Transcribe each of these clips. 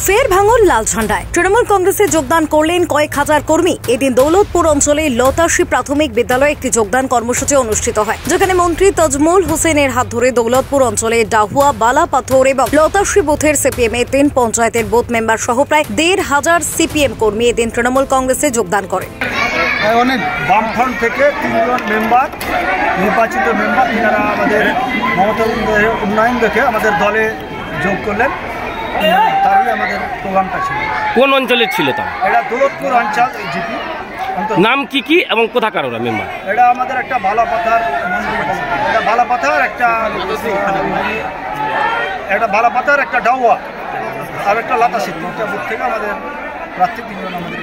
ফের ভাঙল লাল ঝান্ডায় তৃণমূল কংগ্রেসে যোগদান করলেন কয়েক হাজার কর্মী। এদিন দৌলতপুর অঞ্চলে লতাশী প্রাথমিক বিদ্যালয়ে একটি যোগদান কর্মসূচি অনুষ্ঠিত হয়, যেখানে মন্ত্রী তাজমুল হোসেনের হাত ধরে দৌলতপুর অঞ্চলে ডাহুয়া, বালাপাথর এবং লতাশী বুথের সিপিএম এর 3 পঞ্চায়েতের বুথ মেম্বার সহ প্রায় 1,500 সিপিএম কর্মী এদিন তৃণমূল কংগ্রেসে যোগদান করেন। অনেক বামফ্রন্ট থেকে 3 জন মেম্বার, নির্বাচিত মেম্বার, যারা আমাদের মমতা উন্নয়ন দেখে আমাদের দলে যোগ করলেন। তারই আমাদের প্রোগ্রামটা ছিল। কোন অঞ্চলে ছিল তা? এটা দৌলতপুর অঞ্চল জিপি। নাম কি এবং কোথাকার ওরা মেম্বার? এটা আমাদের একটা বালাপাথার, এটা বালাপাথার একটা ডাউয়া আর একটা লাতাশি, 3টা বুথ থেকে আমাদের প্রার্থী 3 জন আমাদের।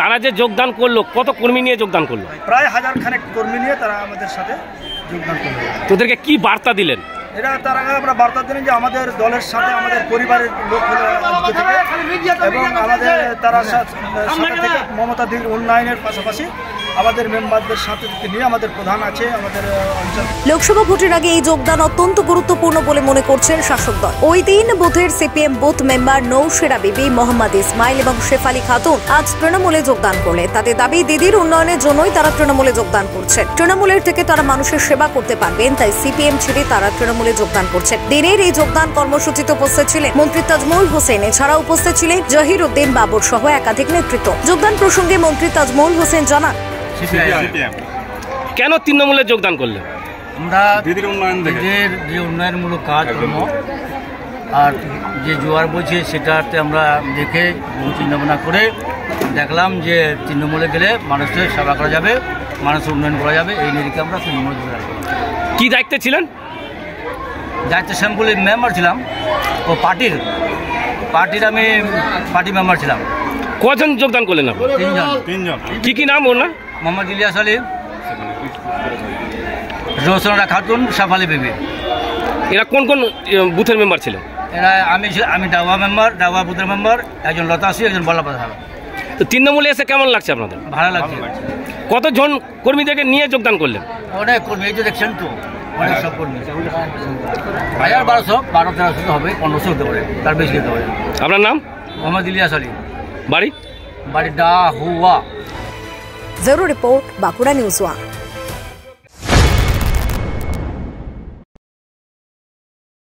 তারা যে যোগদান করলো, কত কর্মী নিয়ে যোগদান করলো? প্রায় 1000 খানেক কর্মী নিয়ে তারা আমাদের সাথে যোগদান করলো। তোদেরকে কি বার্তা দিলেন? এটা তারা আমরা বার্তা দিলেন যে আমাদের দলের সাথে আমাদের পরিবারের লোক হলো আজকে থেকে, এবং আমাদের তারা সাথে থেকে মমতাদির উন্নয়নের পাশাপাশি আমাদের মেম্বারদের সাথে নিয়ে আমাদের প্রধান আছে আমাদের অঞ্চল। লোকসভা ভোটের আগে এই যোগদান অত্যন্ত গুরুত্বপূর্ণ বলে মনে করছেন শাসক দল। ওই দিন বুথের সিপিএম বুথ মেম্বার নৌশেরা বিবি, মোহাম্মদ ইসমাইল এবং শেফালি খাতুন আজ তৃণমূলে যোগদান করলে তাদের দাবি দিদির উন্নয়নের জন্যই তারা তৃণমূলে যোগদান করছেন। তৃণমূলের থেকে তারা মানুষের সেবা করতে পারবেন, তাই সিপিএম ছেড়ে তারা তৃণমূলে যোগদান করছেন। দিনের এই যোগদান কর্মসূচিতে উপস্থিত ছিলেন মন্ত্রী তাজমুল হোসেন, এছাড়া উপস্থিত ছিলেন জহির উদ্দিন বাবুর সহ একাধিক নেতৃত্ব। যোগদান প্রসঙ্গে মন্ত্রী তাজমুল হোসেন জানান, কেন তৃণমূলে যোগদান করলেন? আমরা দিদির উন্নয়ন দেখে, যে উন্নয়নমূলক কাজকর্ম আর যে জোয়ার বইছে সেটাতে আমরা দেখে চিন্তা ভাবনা করে দেখলাম যে তৃণমূলে গেলে মানুষের সেবা করা যাবে, মানুষের উন্নয়ন করা যাবে। এই নিরিখে আমরা তৃণমূলে যোগদান করলাম। কি দায়িত্বে ছিলেন? দায়িত্ব শ্যামপুলের মেম্বার ছিলাম, ও পার্টির আমি পার্টি মেম্বার ছিলাম। কজন যোগদান করলেন আপনি? 3 জন। কি নাম ওর? না মোহাম্মদ ইলিয়াস আলী, রোশনা খাতুন, শেফালি বিবি। এরা কোন কোন বুথের মেম্বার ছিলেন? এরা আমি ডাওয়া মেম্বার, ডাওয়া বুথের মেম্বার, একজন লতাশি, একজন বালাপাথর। তো তৃণমূলে এসে কেমন লাগছে আপনাদের? ভালো লাগছে। কতজন কর্মীদেরকে নিয়ে যোগদান করলেন? অনেক কর্মী, এই যে দেখছেন তো অনেক সব কর্মী। 1200, 1300 হবে, 1500 হতে পারে, তার বেশি হতে পারে। আপনার নাম? মোহাম্মদ ইলিয়াস আলী। বাড়ি? Dahua. Bureau report, Bankura news 1।